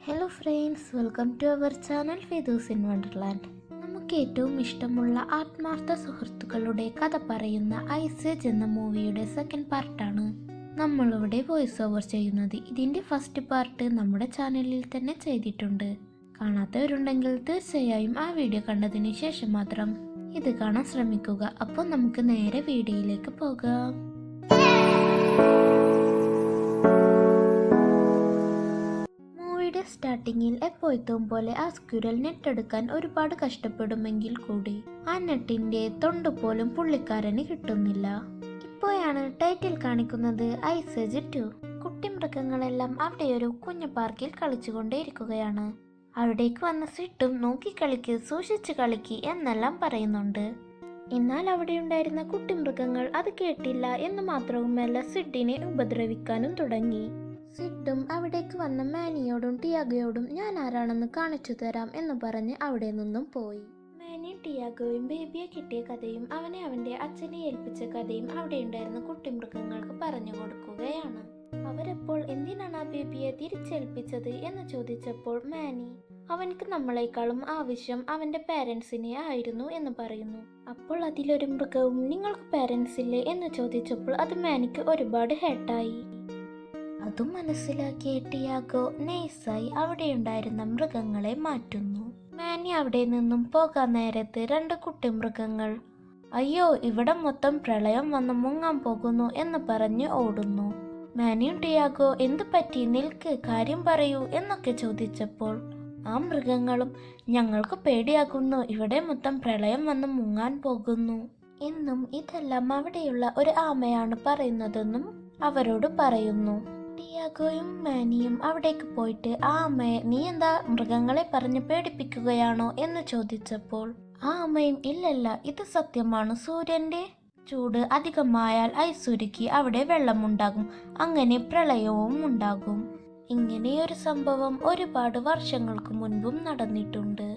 Hello friends, welcome to our channel Fidus in Wonderland. നമുക്ക് ഏറ്റവും ഇഷ്ടമുള്ള ആത്മാർത്ഥ സുഹൃത്തുക്കളുടെ കഥ പറയുന്ന ഐസേജ് എന്ന മൂവിയുടെ സെക്കൻഡ് പാർട്ടാണ് നമ്മളിവിടെ വോയിസ് ഓവർ ചെയ്യുന്നത്. ഇതിൻ്റെ ഫസ്റ്റ് പാർട്ട് നമ്മുടെ ചാനലിൽ തന്നെ ചെയ്തിട്ടുണ്ട്. കാണാത്തവരുണ്ടെങ്കിൽ തീർച്ചയായും ആ വീഡിയോ കണ്ടതിന് ശേഷം മാത്രം ഇത് കാണാൻ ശ്രമിക്കുക. അപ്പോൾ നമുക്ക് നേരെ വീഡിയോയിലേക്ക് പോകാം. സ്റ്റാർട്ടിങ്ങിൽ എപ്പോഴത്തും പോലെ ആ സ്ക്വിറൽ നെറ്റ് എടുക്കാൻ ഒരുപാട് കഷ്ടപ്പെടുമെങ്കിൽ കൂടി ആ നെറ്റിന്റെ തൊണ്ട് പോലും പുള്ളിക്കാരന് കിട്ടുന്നില്ല. ഇപ്പോഴാണ് ടൈറ്റിൽ കാണിക്കുന്നത് ഐസേജ് 2. കുട്ടിമൃഗങ്ങളെല്ലാം അവിടെ ഒരു കുഞ്ഞു പാർക്കിൽ കളിച്ചുകൊണ്ടേയിരിക്കുകയാണ്. അവിടേക്ക് വന്ന സിട്ടും നോക്കി കളിക്ക്, സൂക്ഷിച്ച് കളിക്ക് എന്നെല്ലാം പറയുന്നുണ്ട്. എന്നാൽ അവിടെ ഉണ്ടായിരുന്ന കുട്ടിമൃഗങ്ങൾ അത് കേട്ടില്ല എന്ന് മാത്രവുമല്ല, സിഡിനെ ഉപദ്രവിക്കാനും തുടങ്ങി. സിഡും അവിടേക്ക് വന്ന മാനിയോടും ടിയാഗോയോടും ഞാൻ ആരാണെന്ന് കാണിച്ചു തരാം എന്ന് പറഞ്ഞ് അവിടെ നിന്നും പോയി. മാനി ടിയാഗോയും ബേബിയെ കിട്ടിയ കഥയും അവനെ അവന്റെ അച്ഛനെ ഏൽപ്പിച്ച കഥയും അവിടെ ഉണ്ടായിരുന്ന കുട്ടിമൃഗങ്ങൾക്ക് പറഞ്ഞു കൊടുക്കുകയാണ്. അവരെപ്പോൾ എന്തിനാണ് ആ ബേബിയെ തിരിച്ചേൽപ്പിച്ചത് എന്ന് ചോദിച്ചപ്പോൾ മാനി അവനക്ക് നമ്മളെക്കാളും ആവശ്യം അവന്റെ പാരന്റ്സിനെ ആയിരുന്നു എന്ന് പറയുന്നു. അപ്പോൾ അതിലൊരു മൃഗവും നിങ്ങൾക്ക് പാരന്റ്സ് ഇല്ലേ എന്ന് ചോദിച്ചപ്പോൾ അത് മാനിക്ക് ഒരുപാട് ഹേർട്ടായി. അതും മനസ്സിലാക്കിയ ടിയാഗോ നൈസായി അവിടെയുണ്ടായിരുന്ന മൃഗങ്ങളെ മാറ്റുന്നു. മാനി അവിടെ നിന്നും പോകാൻ നേരത്ത് രണ്ട് കുട്ടിമൃഗങ്ങൾ അയ്യോ ഇവിടെ മൊത്തം പ്രളയം വന്ന് മുങ്ങാൻ പോകുന്നു എന്ന് പറഞ്ഞ് ഓടുന്നു. മാനിയും ടിയാഗോ എന്തു പറ്റി, നിൽക്ക്, കാര്യം പറയൂ എന്നൊക്കെ ചോദിച്ചപ്പോൾ ആ മൃഗങ്ങളും ഞങ്ങൾക്ക് പേടിയാകുന്നു, ഇവിടെ മൊത്തം പ്രളയം വന്ന് മുങ്ങാൻ പോകുന്നു എന്നും ഇതെല്ലാം അവിടെയുള്ള ഒരു ആമയാണ് പറയുന്നതെന്നും അവരോട് പറയുന്നു. ടിയാഗോയും മാനിയും അവിടേക്ക് പോയിട്ട് ആ അമ്മയെ നീ എന്താ മൃഗങ്ങളെ പറഞ്ഞ് പേടിപ്പിക്കുകയാണോ എന്ന് ചോദിച്ചപ്പോൾ ആ അമ്മയും ഇല്ലല്ല, ഇത് സത്യമാണ്, സൂര്യന്റെ ചൂട് അധികമായാൽ ഐസുരുക്കി അവിടെ വെള്ളമുണ്ടാകും, അങ്ങനെ പ്രളയവും ഉണ്ടാകും. ഇങ്ങനെയൊരു സംഭവം ഒരുപാട് വർഷങ്ങൾക്ക് മുൻപും നടന്നിട്ടുണ്ട്.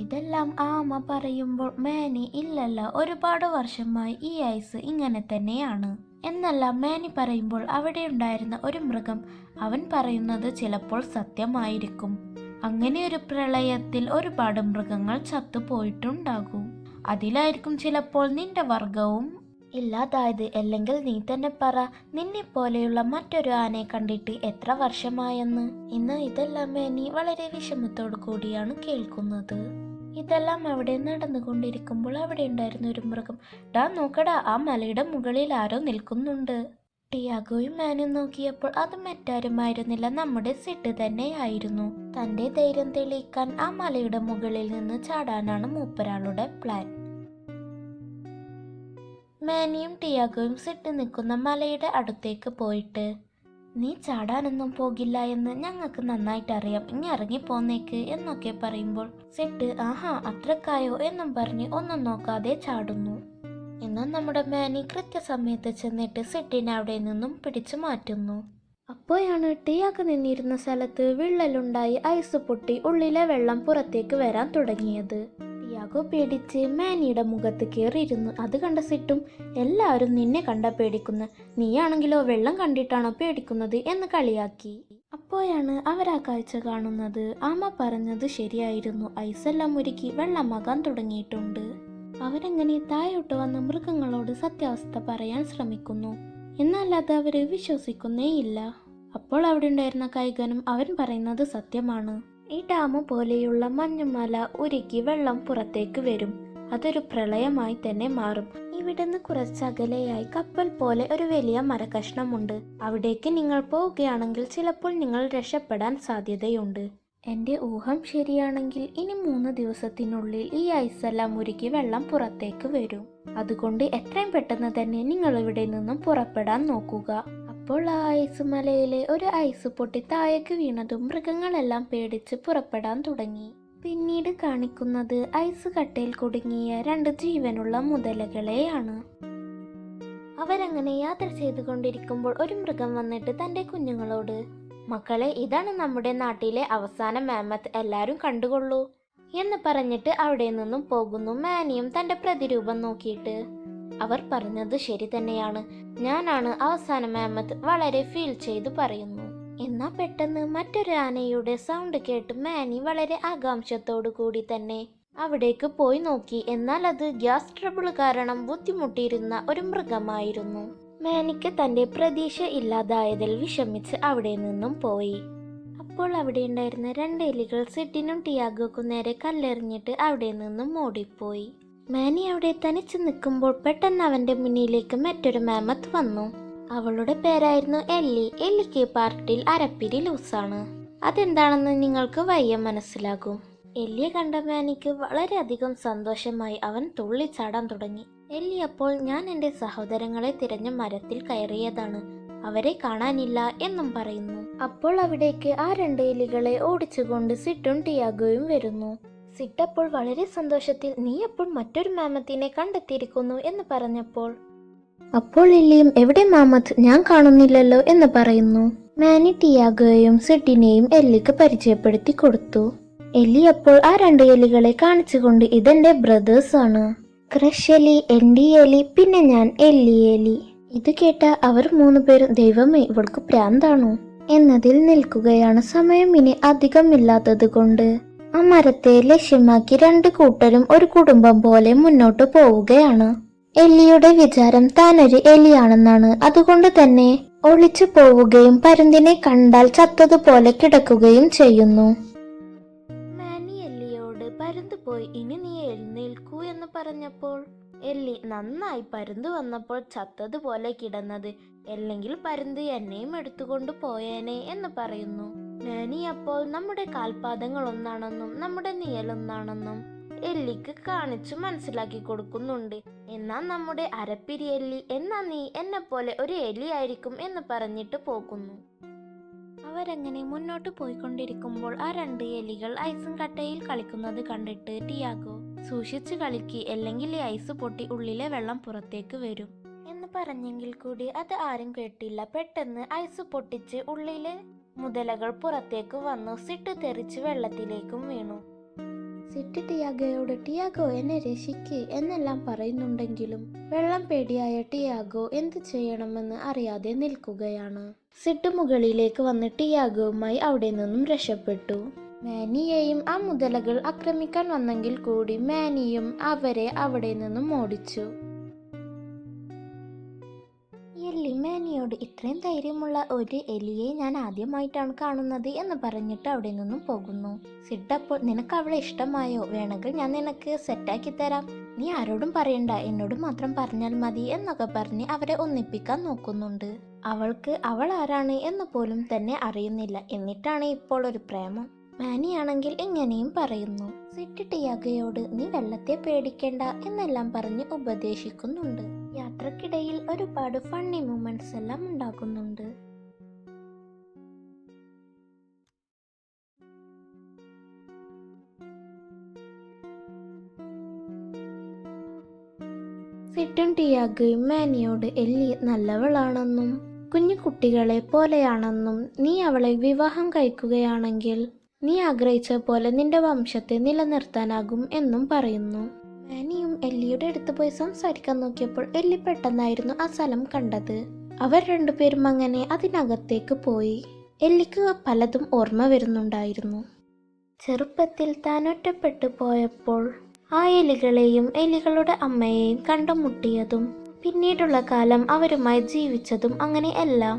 ഇതെല്ലാം ആ അമ്മ പറയുമ്പോൾ മാനി ഇല്ലല്ല, ഒരുപാട് വർഷമായി ഈ ഐസ് ഇങ്ങനെ തന്നെയാണ് എന്നല്ല മാനി പറയുമ്പോൾ അവിടെ ഉണ്ടായിരുന്ന ഒരു മൃഗം അവൻ പറയുന്നത് ചിലപ്പോൾ സത്യമായിരിക്കും. അങ്ങനെ ഒരു പ്രളയത്തിൽ ഒരുപാട് മൃഗങ്ങൾ ചത്തുപോയിട്ടുണ്ടാകും. അതിലായിരിക്കും ചിലപ്പോൾ നിന്റെ വർഗവും ഇല്ലാതായത്. അല്ലെങ്കിൽ നീ തന്നെ പറ, നിന്നെ പോലെയുള്ള മറ്റൊരു ആനയെ കണ്ടിട്ട് എത്ര വർഷമായെന്ന്. ഇന്ന് ഇതെല്ലാം മാനി വളരെ വിഷമത്തോടു കൂടിയാണ് കേൾക്കുന്നത്. ഇതെല്ലാം അവിടെ നടന്നുകൊണ്ടിരിക്കുമ്പോൾ അവിടെ ഉണ്ടായിരുന്ന ഒരു മൃഗം ഡാ നോക്കടാ, ആ മലയുടെ മുകളിൽ ആരോ നിൽക്കുന്നുണ്ട്. ടിയാഗോയും മാനും നോക്കിയപ്പോൾ അത് മറ്റാരുമായിരുന്നില്ല, നമ്മുടെ സിഡ് തന്നെയായിരുന്നു. തന്റെ ധൈര്യം തെളിയിക്കാൻ ആ മലയുടെ മുകളിൽ നിന്ന് ചാടാനാണ് മൂപ്പരാളുടെ പ്ലാൻ. മാനിയും ടിയാഗോയും സിഡ് നിൽക്കുന്ന മലയുടെ അടുത്തേക്ക് പോയിട്ട് നീ ചാടാനൊന്നും പോകില്ല എന്ന് ഞങ്ങൾക്ക് നന്നായിട്ട് അറിയാം, ഇനി ഇറങ്ങി പോന്നേക്ക് എന്നൊക്കെ പറയുമ്പോൾ സിഡ് ആഹാ അത്രക്കായോ എന്നും പറഞ്ഞ് ഒന്നും നോക്കാതെ ചാടുന്നു. എന്നാൽ നമ്മുടെ മാനി കൃത്യസമയത്ത് ചെന്നിട്ട് സിഡിനെ അവിടെ നിന്നും പിടിച്ചു മാറ്റുന്നു. അപ്പോഴാണ് ടിയാഗോ നിന്നിരുന്ന സ്ഥലത്ത് വിള്ളലുണ്ടായി ഐസ് പൊട്ടി ഉള്ളിലെ വെള്ളം പുറത്തേക്ക് വരാൻ തുടങ്ങിയത്. ടിയാഗോ പേടിച്ച് മാനിയുടെ മുഖത്ത് കയറിയിരുന്നു. അത് കണ്ട സിട്ടും എല്ലാവരും നിന്നെ കണ്ട പേടിക്കുന്നു, നീയാണെങ്കിലോ വെള്ളം കണ്ടിട്ടാണോ പേടിക്കുന്നത് എന്ന് കളിയാക്കി. അപ്പോഴാണ് അവരാ കാഴ്ച കാണുന്നത്. ആമ പറഞ്ഞത് ശരിയായിരുന്നു, ഐസെല്ലാം ഉരുക്കി വെള്ളമാകാൻ തുടങ്ങിയിട്ടുണ്ട്. അവരങ്ങനെ താഴോട്ട് വന്ന മൃഗങ്ങളോട് സത്യാവസ്ഥ പറയാൻ ശ്രമിക്കുന്നു. എന്നാൽ അത് അവര് വിശ്വസിക്കുന്നേയില്ല. അപ്പോൾ അവിടെ ഉണ്ടായിരുന്ന കൈകനും അവൻ പറയുന്നത് സത്യമാണ്. ഈ ഡാമ് പോലെയുള്ള മഞ്ഞുമല ഉരുക്കി വെള്ളം പുറത്തേക്ക് വരും, അതൊരു പ്രളയമായി തന്നെ മാറും. ഇവിടുന്ന് കുറച്ചകലെയായി കപ്പൽ പോലെ ഒരു വലിയ മരകഷ്ണമുണ്ട്, അവിടേക്ക് നിങ്ങൾ പോവുകയാണെങ്കിൽ ചിലപ്പോൾ നിങ്ങൾ രക്ഷപ്പെടാൻ സാധ്യതയുണ്ട്. എന്റെ ഊഹം ശരിയാണെങ്കിൽ ഇനി 3 ദിവസത്തിനുള്ളിൽ ഈ ഐസെല്ലാം ഉരുക്കി വെള്ളം പുറത്തേക്ക് വരും. അതുകൊണ്ട് എത്രയും പെട്ടെന്ന് തന്നെ നിങ്ങൾ ഇവിടെ നിന്നും പുറപ്പെടാൻ നോക്കുക. അപ്പോൾ ആ ഐസ് മലയിലെ ഒരു ഐസ് പൊട്ടി താഴേക്ക് വീണതും മൃഗങ്ങളെല്ലാം പേടിച്ച് പുറപ്പെടാൻ തുടങ്ങി. പിന്നീട് കാണിക്കുന്നത് ഐസ് കട്ടയിൽ കുടുങ്ങിയ 2 ജീവനുള്ള മുതലകളെയാണ്. അവരങ്ങനെ യാത്ര ചെയ്തുകൊണ്ടിരിക്കുമ്പോൾ ഒരു മൃഗം വന്നിട്ട് തന്റെ കുഞ്ഞുങ്ങളോട് മക്കളെ, ഇതാണ് നമ്മുടെ നാട്ടിലെ അവസാന മാമത്ത്, എല്ലാരും കണ്ടുകൊള്ളൂ എന്ന് പറഞ്ഞിട്ട് അവിടെ നിന്നും പോകുന്നു. മാനിയും തന്റെ പ്രതിരൂപം നോക്കിയിട്ട് അവർ പറഞ്ഞത് ശരി തന്നെയാണ്, ഞാനാണ് അവസാന മാമത്ത്, വളരെ ഫീൽ ചെയ്തു പറയുന്നു. എന്നാ പെട്ടെന്ന് മറ്റൊരു ആനയുടെ സൗണ്ട് കേട്ട് മാനി വളരെ ആകാംക്ഷത്തോടു കൂടി തന്നെ അവിടേക്ക് പോയി നോക്കി. എന്നാൽ അത് ഗ്യാസ് ട്രബിൾ കാരണം ബുദ്ധിമുട്ടിയിരുന്ന ഒരു മൃഗമായിരുന്നു. മാനിക്ക് തന്റെ പ്രതീക്ഷ ഇല്ലാതായതിൽ വിഷമിച്ച് അവിടെ നിന്നും പോയി. അപ്പോൾ അവിടെ ഉണ്ടായിരുന്ന 2 എലികൾ സിഡിനും ടിയാഗോക്കും നേരെ കല്ലെറിഞ്ഞിട്ട് അവിടെ നിന്നും ഓടിപ്പോയി. മാനി അവിടെ തനിച്ച് നിൽക്കുമ്പോൾ പെട്ടെന്ന് അവന്റെ മുന്നിലേക്ക് മറ്റൊരു മാമത്ത് വന്നു. അവളുടെ പേരായിരുന്നു എല്ലി. എല്ലിക്ക് പാർട്ടിൽ അരപ്പിരി ലൂസാണ്. അതെന്താണെന്ന് നിങ്ങൾക്ക് വയ്യ മനസ്സിലാകും. എല്ലിയെ കണ്ട മാനിക്ക് വളരെയധികം സന്തോഷമായി. അവൻ തുള്ളിച്ചാടാൻ തുടങ്ങി. എല്ലി അപ്പോൾ ഞാൻ എൻ്റെ സഹോദരങ്ങളെ തിരഞ്ഞ മരത്തിൽ കയറിയതാണ്, അവരെ കാണാനില്ല എന്നും പറയുന്നു. അപ്പോൾ അവിടേക്ക് ആ 2 എലികളെ ഓടിച്ചുകൊണ്ട് സിഡും ടിയാഗോയും വരുന്നു. സിഡ് അപ്പോൾ വളരെ സന്തോഷത്തിൽ നീ അപ്പോൾ മറ്റൊരു മാമത്തിനെ കണ്ടെത്തിയിരിക്കുന്നു എന്ന് പറഞ്ഞപ്പോൾ അപ്പോൾ എല്ലിയും എവിടെ മാമത്ത്, ഞാൻ കാണുന്നില്ലല്ലോ എന്ന് പറയുന്നു. മാനി ടിയാഗോയെയും സിഡിനെയും എല്ലിക്ക് പരിചയപ്പെടുത്തി കൊടുത്തു. എല്ലി അപ്പോൾ ആ 2 എലികളെ കാണിച്ചുകൊണ്ട് ഇതെന്റെ ബ്രദേഴ്സ് ആണ്, ക്രഷ് എലി, എൻഡി എലി, പിന്നെ ഞാൻ എല്ലി എലി. ഇത് കേട്ട അവർ 3 പേരും ദൈവമേ ഇവൾക്ക് പ്രാന്താണോ എന്നതിൽ നിൽക്കുകയാണ്. സമയം ഇനി അധികമില്ലാത്തത് കൊണ്ട് ആ മരത്തെ ലക്ഷ്യമാക്കി 2 കൂട്ടരും ഒരു കുടുംബം പോലെ മുന്നോട്ട് പോവുകയാണ്. എല്ലിയുടെ വിചാരം താനൊരു എലിയാണെന്നാണ്. അതുകൊണ്ട് തന്നെ ഒളിച്ചു പോവുകയും പരുന്തിനെ കണ്ടാൽ ചത്തതുപോലെ കിടക്കുകയും ചെയ്യുന്നു. മാനി എല്ലിയോട് പരുന്ത് പോയി ഇനി നീ എഴുന്നേൽക്കൂ എന്ന് പറഞ്ഞപ്പോൾ എല്ലി നന്നായി, പരുന്ത് വന്നപ്പോൾ ചത്തതുപോലെ കിടന്നത്, അല്ലെങ്കിൽ പരുന്ത് എന്നെയും എടുത്തുകൊണ്ട് പോയേനെ എന്ന് പറയുന്നു. മാനി അപ്പോൾ നമ്മുടെ കാൽപാദങ്ങൾ ഒന്നാണെന്നും നമ്മുടെ നിഴലൊന്നാണെന്നും എല്ലിക്ക് കാണിച്ചു മനസ്സിലാക്കി കൊടുക്കുന്നുണ്ട്. എന്നാ നമ്മുടെ അരപ്പിരി എല്ലി, എന്നാ നീ എന്നെ പോലെ ഒരു എലി ആയിരിക്കും എന്ന് പറഞ്ഞിട്ട് പോകുന്നു. അവരങ്ങനെ മുന്നോട്ട് പോയിക്കൊണ്ടിരിക്കുമ്പോൾ ആ 2 എലികൾ ഐസും കട്ടയിൽ കളിക്കുന്നത് കണ്ടിട്ട് ടിയാഗോ സൂക്ഷിച്ചു കളിക്ക്, അല്ലെങ്കിൽ ഈ ഐസ് പൊട്ടി ഉള്ളിലെ വെള്ളം പുറത്തേക്ക് വരും എന്ന് പറഞ്ഞെങ്കിൽ കൂടി അത് ആരും കേട്ടില്ല. പെട്ടെന്ന് ഐസ് പൊട്ടിച്ച് ഉള്ളിലെ മുതലകൾ പുറത്തേക്ക് വന്നു. സിഡ് തെറിച്ച് വെള്ളത്തിലേക്കും വീണു. സിഡ് ടിയാഗോയോട് ടിയാഗോ എന്നെ രക്ഷിക്ക് എന്നെല്ലാം പറയുന്നുണ്ടെങ്കിലും വെള്ളം പേടിയായ ടിയാഗോ എന്ത് ചെയ്യണമെന്ന് അറിയാതെ നിൽക്കുകയാണ്. സിഡ് മുകളിലേക്ക് വന്ന് ടിയാഗോവുമായി അവിടെ നിന്നും രക്ഷപ്പെട്ടു. മാനിയെയും ആ മുതലകൾ ആക്രമിക്കാൻ വന്നെങ്കിൽ കൂടി മാനിയും അവരെ അവിടെ നിന്നും ഓടിച്ചു. എല്ലി മാനിയോട് ഇത്രയും ധൈര്യമുള്ള ഒരു എലിയെ ഞാൻ ആദ്യമായിട്ടാണ് കാണുന്നത് എന്ന് പറഞ്ഞിട്ട് അവിടെ നിന്നും പോകുന്നു. സിഡ് അപ്പോൾ നിനക്ക് അവളെ ഇഷ്ടമായോ, വേണമെങ്കിൽ ഞാൻ നിനക്ക് സെറ്റാക്കി തരാം, നീ ആരോടും പറയണ്ട, എന്നോട് മാത്രം പറഞ്ഞാൽ മതി എന്നൊക്കെ പറഞ്ഞ് അവരെ ഒന്നിപ്പിക്കാൻ നോക്കുന്നുണ്ട്. അവൾക്ക് അവൾ ആരാണ് എന്ന് പോലും തന്നെ അറിയുന്നില്ല, എന്നിട്ടാണ് ഇപ്പോൾ ഒരു പ്രേമം. മാനിയാണെങ്കിൽ ഇങ്ങനെയും പറയുന്നു. സിഡ് ടിയാഗോയോട് നീ വെള്ളത്തെ പേടിക്കേണ്ട എന്നെല്ലാം പറഞ്ഞ് ഉപദേശിക്കുന്നുണ്ട്. യാത്രക്കിടയിൽ ഒരുപാട് ഫണ്ണി മൊമെന്റ്സ് എല്ലാം ഉണ്ടാകുന്നുണ്ട്. സിഡും ടിയാഗോയും മാനിയോട് എല്ലി നല്ലവളാണെന്നും കുഞ്ഞു കുട്ടികളെ പോലെയാണെന്നും നീ അവളെ വിവാഹം കഴിക്കുകയാണെങ്കിൽ നീ ആഗ്രഹിച്ച പോലെ നിന്റെ വംശത്തെ നിലനിർത്താനാകും എന്നും പറയുന്നു. മാനിയും എല്ലിയുടെ അടുത്ത് പോയി സംസാരിക്കാൻ നോക്കിയപ്പോൾ എല്ലി പെട്ടെന്നായിരുന്നു ആ സ്ഥലം കണ്ടത്. അവർ 2 പേരും അങ്ങനെ അതിനകത്തേക്ക് പോയി. എല്ലിക്ക് പലതും ഓർമ്മ വരുന്നുണ്ടായിരുന്നു. ചെറുപ്പത്തിൽ താൻ ഒറ്റപ്പെട്ടു പോയപ്പോൾ ആ എലികളെയും എലികളുടെ അമ്മയെയും കണ്ടുമുട്ടിയതും പിന്നീടുള്ള കാലം അവരുമായി ജീവിച്ചതും അങ്ങനെ എല്ലാം.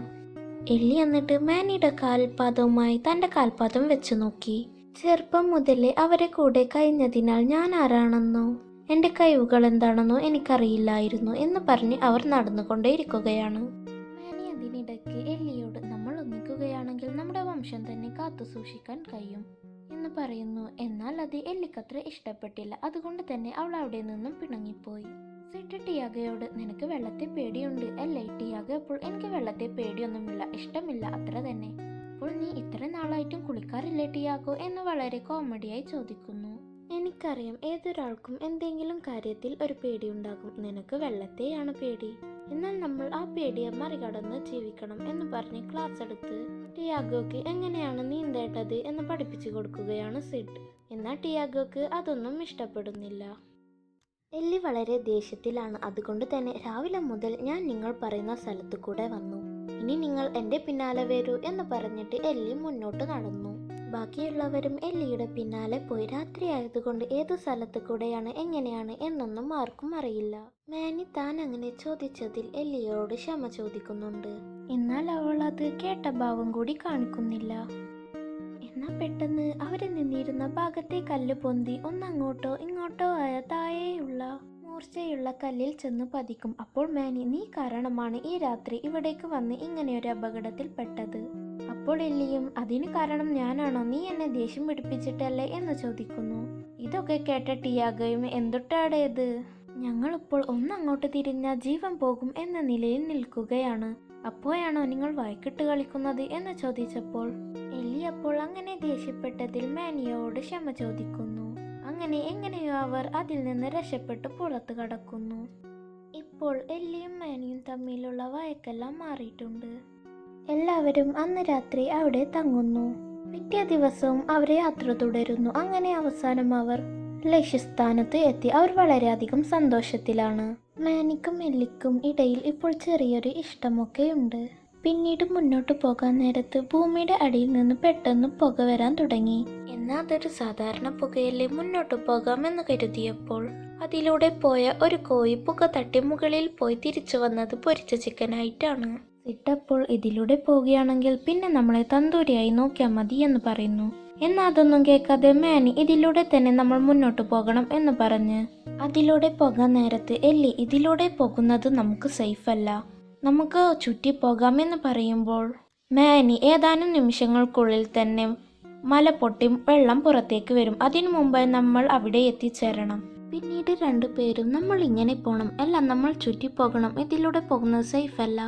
എല്ലി എന്നിട്ട് മാനിയുടെ കാൽപാദവുമായി തൻ്റെ കാൽപാദം വെച്ചു നോക്കി. ചെറുപ്പം മുതലേ അവരെ കൂടെ കഴിഞ്ഞതിനാൽ ഞാൻ ആരാണെന്നോ എൻ്റെ കഴിവുകൾ എന്താണെന്നോ എനിക്കറിയില്ലായിരുന്നു എന്ന് പറഞ്ഞ് അവർ നടന്നുകൊണ്ടേയിരിക്കുകയാണ്. മാനി അതിനിടയ്ക്ക് എല്ലിയോട് നമ്മൾ ഒന്നിക്കുകയാണെങ്കിൽ നമ്മുടെ വംശം തന്നെ കാത്തു സൂക്ഷിക്കാൻ കഴിയും എന്ന് പറയുന്നു. എന്നാൽ അത് എല്ലിക്കത്ര ഇഷ്ടപ്പെട്ടില്ല. അതുകൊണ്ട് തന്നെ അവൾ അവിടെ നിന്നും പിണങ്ങിപ്പോയി. സിഡ് ടിയാഗോയോട് നിനക്ക് വെള്ളത്തെ പേടിയുണ്ട് അല്ലേ? ടിയാഗോ അപ്പോൾ എനിക്ക് വെള്ളത്തെ പേടിയൊന്നുമില്ല, ഇഷ്ടമില്ല, അത്ര തന്നെ. അപ്പോൾ നീ ഇത്ര നാളായിട്ടും കുളിക്കാറില്ലേ ടിയാഗോ എന്ന് വളരെ കോമഡിയായി ചോദിക്കുന്നു. എനിക്കറിയാം ഏതൊരാൾക്കും എന്തെങ്കിലും കാര്യത്തിൽ ഒരു പേടിയുണ്ടാകും, നിനക്ക് വെള്ളത്തെയാണ് പേടി, എന്നാൽ നമ്മൾ ആ പേടിയെ മറികടന്ന് ജീവിക്കണം എന്ന് പറഞ്ഞ് ക്ലാസ് എടുത്ത് ടിയാഗോക്ക് എങ്ങനെയാണ് നീന്തേണ്ടത് എന്ന് പഠിപ്പിച്ചു കൊടുക്കുകയാണ് സിഡ്. എന്നാൽ ടിയാഗോക്ക് അതൊന്നും ഇഷ്ടപ്പെടുന്നില്ല. എല്ലി വളരെ ദേഷ്യത്തിലാണ്. അതുകൊണ്ട് തന്നെ രാവിലെ മുതൽ ഞാൻ നിങ്ങൾ പറയുന്ന സ്ഥലത്തു കൂടെ വന്നു, ഇനി നിങ്ങൾ എൻ്റെ പിന്നാലെ വരൂ എന്ന് പറഞ്ഞിട്ട് എല്ലി മുന്നോട്ട് നടന്നു. ബാക്കിയുള്ളവരും എല്ലിയുടെ പിന്നാലെ പോയി. രാത്രിയായതുകൊണ്ട് ഏതു സ്ഥലത്ത് കൂടെയാണ് എങ്ങനെയാണ് എന്നൊന്നും ആർക്കും അറിയില്ല. മാനി താൻ അങ്ങനെ ചോദിച്ചതിൽ എല്ലിയോട് ക്ഷമ ചോദിക്കുന്നുണ്ട്. എന്നാൽ അവൾ അത് കേട്ട ഭാവം കൂടി കാണിക്കുന്നില്ല. എന്നാൽ പെട്ടെന്ന് അവര് നിന്നിരുന്ന ഭാഗത്തെ കല്ല് പൊന്തി ഒന്നങ്ങോട്ടോ ഇങ്ങോട്ടോ ആയ താഴെയുള്ള മൂർച്ചയുള്ള കല്ലിൽ ചെന്ന് പതിക്കും. അപ്പോൾ മാനി, നീ കാരണമാണ് ഈ രാത്രി ഇവിടേക്ക് വന്ന് ഇങ്ങനെയൊരു അപകടത്തിൽ പെട്ടത്. അപ്പോൾ എല്ലിയും, അതിന് കാരണം ഞാനാണോ? നീ എന്നെ ദേഷ്യം പിടിപ്പിച്ചിട്ടല്ലേ എന്ന് ചോദിക്കുന്നു. ഇതൊക്കെ കേട്ട ടിയാഗോയും, എന്തൊട്ടാടേത്? ഞങ്ങളിപ്പോൾ ഒന്നങ്ങോട്ട് തിരിഞ്ഞാൽ ജീവൻ പോകും എന്ന നിലയിൽ നിൽക്കുകയാണ്. അപ്പോഴാണോ നിങ്ങൾ വഴക്കിട്ട് കളിക്കുന്നത് എന്ന് ചോദിച്ചപ്പോൾ എല്ലി അപ്പോൾ അങ്ങനെ ദേഷ്യപ്പെട്ടതിൽ മാനിയോട് ക്ഷമ ചോദിക്കുന്നു. അങ്ങനെ എങ്ങനെയോ അവർ അതിൽ നിന്ന് രക്ഷപ്പെട്ട് പുറത്തു കടക്കുന്നു. ഇപ്പോൾ എല്ലിയും മാനിയും തമ്മിലുള്ള വഴക്കെല്ലാം മാറിയിട്ടുണ്ട്. എല്ലാവരും അന്ന് രാത്രി അവിടെ തങ്ങുന്നു. പിറ്റേ ദിവസവും അവർ യാത്ര തുടരുന്നു. അങ്ങനെ അവസാനം അവർ ലക്ഷ്യസ്ഥാനത്ത് എത്തി. അവർ വളരെയധികം സന്തോഷത്തിലാണ്. മാനിക്കും എല്ലിക്കും ഇടയിൽ ഇപ്പോൾ ചെറിയൊരു ഇഷ്ടമൊക്കെയുണ്ട്. പിന്നീട് മുന്നോട്ട് പോകാൻ നേരത്ത് ഭൂമിയുടെ അടിയിൽ നിന്ന് പെട്ടെന്ന് പുക വരാൻ തുടങ്ങി. എന്നാൽ അതൊരു സാധാരണ പുകയല്ലേ, മുന്നോട്ട് പോകാമെന്ന് കരുതിയപ്പോൾ അതിലൂടെ പോയ ഒരു കോഴി പുക തട്ടി മുകളിൽ പോയി തിരിച്ചു വന്നത് പൊരിച്ച ചിക്കനായിട്ടാണ്. സിട്ടപ്പോൾ ഇതിലൂടെ പോവുകയാണെങ്കിൽ പിന്നെ നമ്മളെ തന്തൂരിയായി നോക്കിയാൽ മതി എന്ന് പറയുന്നു. എന്നാൽ അതൊന്നും കേൾക്കാതെ മാനി, ഇതിലൂടെ തന്നെ നമ്മൾ മുന്നോട്ട് പോകണം എന്ന് പറഞ്ഞ് അതിലൂടെ പോകാൻ നേരത്ത് എല്ലി, ഇതിലൂടെ പോകുന്നത് നമുക്ക് സേഫ് അല്ല, നമുക്ക് ചുറ്റി പോകാമെന്ന് പറയുമ്പോൾ മാനി ഏതാനും നിമിഷങ്ങൾക്കുള്ളിൽ തന്നെ മല പൊട്ടി വെള്ളം പുറത്തേക്ക് വരും. അതിനു മുമ്പായി നമ്മൾ അവിടെ എത്തിച്ചേരണം. പിന്നീട് രണ്ടുപേരും, നമ്മൾ ഇങ്ങനെ പോകണം, എല്ലാം നമ്മൾ ചുറ്റിപ്പോകണം, ഇതിലൂടെ പോകുന്നത് സേഫ് അല്ല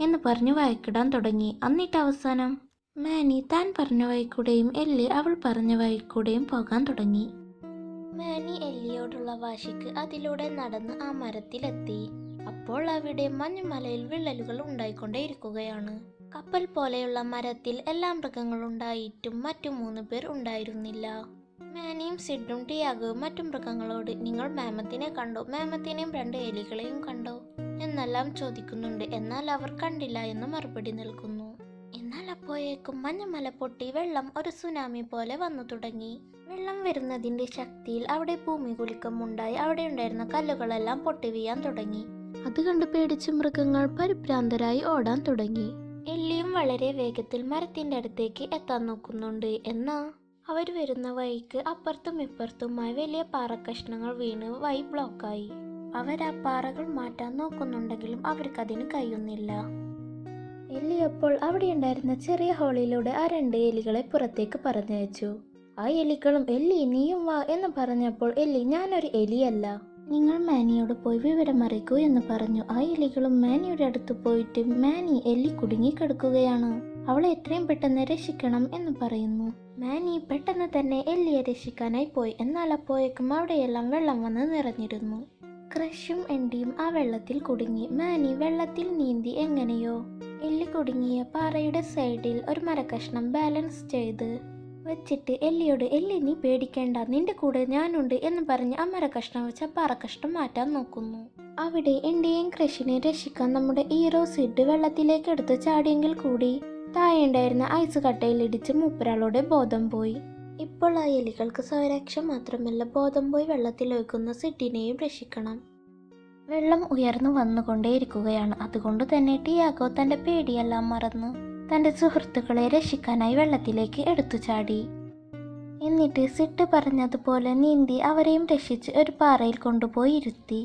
എന്ന് പറഞ്ഞ് വഴക്കിടാൻ തുടങ്ങി. എന്നിട്ട് അവസാനം മാനി താൻ പറഞ്ഞ വഴിക്കൂടെയും എല്ലി അവൾ പറഞ്ഞ വഴിക്കൂടെയും പോകാൻ തുടങ്ങി. മാനി എല്ലിയോടുള്ള വാശിക്ക് അതിലൂടെ നടന്ന് ആ മരത്തിലെത്തി. അപ്പോൾ അവിടെ മഞ്ഞുമലയിൽ വിള്ളലുകൾ ഉണ്ടായിക്കൊണ്ടേയിരിക്കുകയാണ്. കപ്പൽ പോലെയുള്ള മരത്തിൽ എല്ലാ മൃഗങ്ങളുണ്ടായിട്ടും മറ്റു 3 പേർ ഉണ്ടായിരുന്നില്ല. മാനിയും സിഡും ടിയാഗോയും മറ്റു മൃഗങ്ങളോട്, നിങ്ങൾ മാമത്തിനെ കണ്ടോ? മാമത്തിനെയും 2 എലികളെയും കണ്ടോ എന്നെല്ലാം ചോദിക്കുന്നുണ്ട്. എന്നാൽ അവർ കണ്ടില്ല എന്ന് മറുപടി നൽകുന്നു. എന്നാൽ അപ്പോഴേക്കും മഞ്ഞുമല പൊട്ടി വെള്ളം ഒരു സുനാമി പോലെ വന്നു തുടങ്ങി. വെള്ളം വരുന്നതിന്റെ ശക്തിയിൽ അവിടെ ഭൂമി കുലുക്കമുണ്ടായി. അവിടെ ഉണ്ടായിരുന്ന കല്ലുകളെല്ലാം പൊട്ടി വീഴാൻ തുടങ്ങി. അത് കണ്ട് പേടിച്ച് മൃഗങ്ങൾ പരിഭ്രാന്തരായി ഓടാൻ തുടങ്ങി. എല്ലിയും വളരെ വേഗത്തിൽ മരത്തിന്റെ അടുത്തേക്ക് എത്താൻ നോക്കുന്നുണ്ട്. എന്നാ അവർ വരുന്ന വഴിക്ക് അപ്പുറത്തും ഇപ്പുറത്തുമായി വലിയ പാറക്കഷ്ണങ്ങൾ വീണ് വഴി ബ്ലോക്കായി. അവർ ആ പാറകൾ മാറ്റാൻ നോക്കുന്നുണ്ടെങ്കിലും അവർക്കതിന് കഴിയുന്നില്ല. എല്ലി അപ്പോൾ അവിടെ ഉണ്ടായിരുന്ന ചെറിയ ഹോളിലൂടെ ആ 2 എലികളെ പുറത്തേക്ക് പറഞ്ഞയച്ചു. ആ എലികളും, എല്ലി നീയും വാ എന്ന് പറഞ്ഞപ്പോൾ എല്ലി, ഞാനൊരു എലിയല്ല, നിങ്ങൾ മാനിയോട് പോയി വിവരം അറിയിക്കൂ എന്ന് പറഞ്ഞു. ആ എലികളും മാനിയുടെ അടുത്ത് പോയിട്ട്, മാനി, എല്ലി കുടുങ്ങിക്കിടക്കുകയാണ്, അവളെ എത്രയും പെട്ടെന്ന് രക്ഷിക്കണം എന്ന് പറയുന്നു. മാനി പെട്ടെന്ന് തന്നെ എല്ലിയെ രക്ഷിക്കാനായി പോയി. എന്നാൽ അപ്പോഴേക്കും അവിടെയെല്ലാം വെള്ളം വന്ന് നിറഞ്ഞിരുന്നു. ക്രഷും എൻഡിയും ആ വെള്ളത്തിൽ കുടുങ്ങി. മാനി വെള്ളത്തിൽ നീന്തി എങ്ങനെയോ എല്ലി കുടുങ്ങിയ പാറയുടെ സൈഡിൽ ഒരു മരക്കഷ്ണം ബാലൻസ് ചെയ്ത് വെച്ചിട്ട് എല്ലിയോട്, എല്ലി നീ പേടിക്കേണ്ട, നിന്റെ കൂടെ ഞാനുണ്ട് എന്ന് പറഞ്ഞ് ആ മരക്കഷ്ണം വെച്ച പാറക്കഷ്ണം മാറ്റാൻ നോക്കുന്നു. അവിടെ എൻഡിയെയും ക്രഷിനെയും രക്ഷിക്കാൻ നമ്മുടെ ഹീറോ സിഡ് വെള്ളത്തിലേക്ക് എടുത്ത് ചാടിയെങ്കിൽ കൂടി താഴെ ഉണ്ടായിരുന്ന ഐസ് കട്ടയിൽ ഇടിച്ച് മൂപ്പരാളുടെ ബോധം പോയി. ഇപ്പോൾ ആ എലികൾക്ക് സ്വരക്ഷ മാത്രമല്ല, ബോധം പോയി വെള്ളത്തിലൊഴുകുന്ന സിഡിനെയും രക്ഷിക്കണം. വെള്ളം ഉയർന്നു വന്നുകൊണ്ടേയിരിക്കുകയാണ്. അതുകൊണ്ട് തന്നെ ടിയാഗോ തന്റെ പേടിയെല്ലാം മറന്ന് തന്റെ സുഹൃത്തുക്കളെ രക്ഷിക്കാനായി വെള്ളത്തിലേക്ക് എടുത്തു ചാടി. എന്നിട്ട് സിഡ് പറഞ്ഞതുപോലെ നീന്തി അവരെയും രക്ഷിച്ച് ഒരു പാറയിൽ കൊണ്ടുപോയി ഇരുത്തി.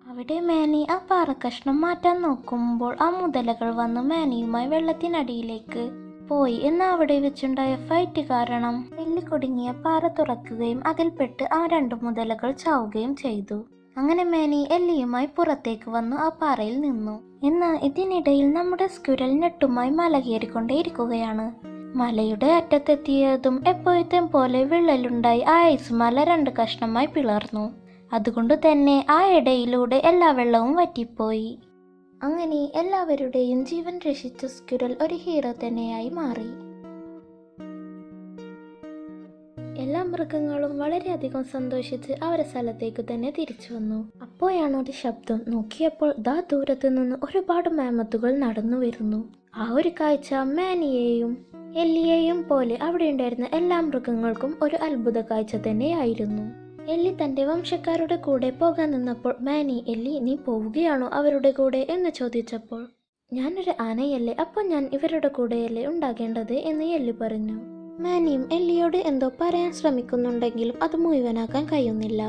അവിടെ മാനി ആ പാറക്കഷ്ണം മാറ്റാൻ നോക്കുമ്പോൾ ആ മുതലകൾ വന്ന് മാനിയുമായി വെള്ളത്തിനടിയിലേക്ക് പോയി. എന്നാൽ അവിടെ വെച്ചുണ്ടായ ഫൈറ്റ് കാരണം എല്ലി കുടുങ്ങിയ പാറ തുറക്കുകയും അതിൽപ്പെട്ട് ആ 2 മുതലകൾ ചാവുകയും ചെയ്തു. അങ്ങനെ മാനി എല്ലിയുമായി പുറത്തേക്ക് വന്നു ആ പാറയിൽ നിന്നു. എന്നാൽ ഇതിനിടയിൽ നമ്മുടെ സ്ക്വിറൽ നെട്ടുമായി മല കയറിക്കൊണ്ടേയിരിക്കുകയാണ്. മലയുടെ അറ്റത്തെത്തിയതും എപ്പോഴത്തെ പോലെ വിള്ളലുണ്ടായി ആ ഐസ് മല 2 കഷ്ണമായി പിളർന്നു. അതുകൊണ്ട് തന്നെ ആ ഇടയിലൂടെ എല്ലാ വെള്ളവും വറ്റിപ്പോയി. അങ്ങനെ എല്ലാവരുടെയും ജീവൻ രക്ഷിച്ച സ്ക്വിറൽ ഒരു ഹീറോ തന്നെയായി മാറി. എല്ലാ മൃഗങ്ങളും വളരെയധികം സന്തോഷിച്ച് അവരെ സ്ഥലത്തേക്ക് തന്നെ തിരിച്ചു വന്നു. അപ്പോഴാണ് ഒരു ശബ്ദം. നോക്കിയപ്പോൾ ദാ ദൂരത്തു നിന്ന് ഒരുപാട് മാമത്തുകൾ നടന്നു വരുന്നു. ആ ഒരു കാഴ്ച മാനിയെയും എല്ലിയെയും പോലെ അവിടെ ഉണ്ടായിരുന്ന എല്ലാ മൃഗങ്ങൾക്കും ഒരു അത്ഭുത കാഴ്ച തന്നെയായിരുന്നു. എല്ലി തന്റെ വംശക്കാരുടെ കൂടെ പോകാൻ നിന്നപ്പോൾ മാനി, എല്ലി നീ പോവുകയാണോ അവരുടെ കൂടെ എന്ന് ചോദിച്ചപ്പോൾ, ഞാനൊരു ആനയല്ലേ, അപ്പോൾ ഞാൻ ഇവരുടെ കൂടെയല്ലേ ഉണ്ടാകേണ്ടത് എന്ന് എല്ലി പറഞ്ഞു. മാനിയും എല്ലിയോട് എന്തോ പറയാൻ ശ്രമിക്കുന്നുണ്ടെങ്കിലും അത് മുഴുവനാക്കാൻ കഴിയുന്നില്ല.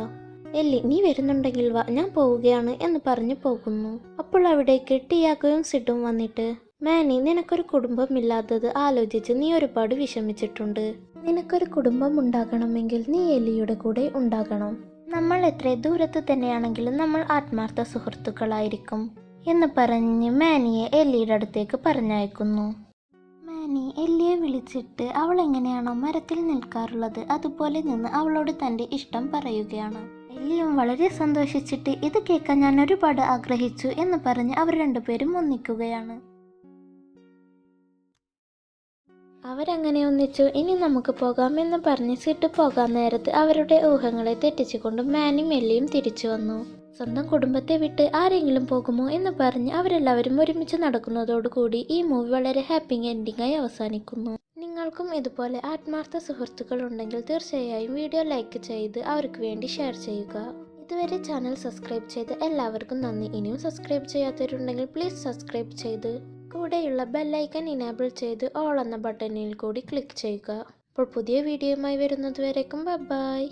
എല്ലി നീ വരുന്നുണ്ടെങ്കിൽ വാ, ഞാൻ പോവുകയാണ് എന്ന് പറഞ്ഞു പോകുന്നു. അപ്പോൾ അവിടേക്ക് ടിയാഗോയും സിഡും വന്നിട്ട്, മാനി നിനക്കൊരു കുടുംബമില്ലാത്തത് ആലോചിച്ച് നീ ഒരുപാട് വിഷമിച്ചിട്ടുണ്ട്. നിനക്കൊരു കുടുംബം ഉണ്ടാകണമെങ്കിൽ നീ എല്ലിയുടെ കൂടെ ഉണ്ടാകണം. നമ്മൾ എത്ര ദൂരത്ത് തന്നെയാണെങ്കിലും നമ്മൾ ആത്മാർത്ഥ സുഹൃത്തുക്കളായിരിക്കും എന്ന് പറഞ്ഞ് മാനിയെ എല്ലിയുടെ അടുത്തേക്ക് പറഞ്ഞയക്കുന്നു. മാനി എല്ലിയെ വിളിച്ചിട്ട് അവൾ എങ്ങനെയാണോ മരത്തിൽ നിൽക്കാറുള്ളത് അതുപോലെ നിന്ന് അവളോട് തൻ്റെ ഇഷ്ടം പറയുകയാണ്. എല്ലിയും വളരെ സന്തോഷിച്ചിട്ട് ഇത് കേൾക്കാൻ ഞാൻ ഒരുപാട് ആഗ്രഹിച്ചു എന്ന് പറഞ്ഞ് അവർ രണ്ടുപേരും ഒന്നിക്കുകയാണ്. അവരങ്ങനെ ഒന്നിച്ചു. ഇനി നമുക്ക് പോകാം എന്ന് പറഞ്ഞ് സിട്ട് പോകാൻ നേരത്ത് അവരുടെ ഊഹങ്ങളെ തെറ്റിച്ചുകൊണ്ട് മാനിയും എല്ലിയും തിരിച്ചു വന്നു. സ്വന്തം കുടുംബത്തെ വിട്ട് ആരെങ്കിലും പോകുമോ എന്ന് പറഞ്ഞ് അവരെല്ലാവരും ഒരുമിച്ച് നടക്കുന്നതോടുകൂടി ഈ മൂവി വളരെ ഹാപ്പി എൻഡിങ്ങായി അവസാനിക്കുന്നു. നിങ്ങൾക്കും ഇതുപോലെ ആത്മാർത്ഥ സുഹൃത്തുക്കൾ ഉണ്ടെങ്കിൽ തീർച്ചയായും വീഡിയോ ലൈക്ക് ചെയ്ത് അവർക്ക് വേണ്ടി ഷെയർ ചെയ്യുക. ഇതുവരെ ചാനൽ സബ്സ്ക്രൈബ് ചെയ്ത് എല്ലാവർക്കും നന്ദി. ഇനിയും സബ്സ്ക്രൈബ് ചെയ്യാത്തവരുണ്ടെങ്കിൽ പ്ലീസ് സബ്സ്ക്രൈബ് ചെയ്ത് കൂടെയുള്ള ബെല്ലൈക്കൺ ഇനേബിൾ ചെയ്ത് ഓൾ എന്ന ബട്ടണിൽ കൂടി ക്ലിക്ക് ചെയ്യുക. അപ്പോൾ പുതിയ വീഡിയോയുമായി വരുന്നതുവരേക്കും ബൈ.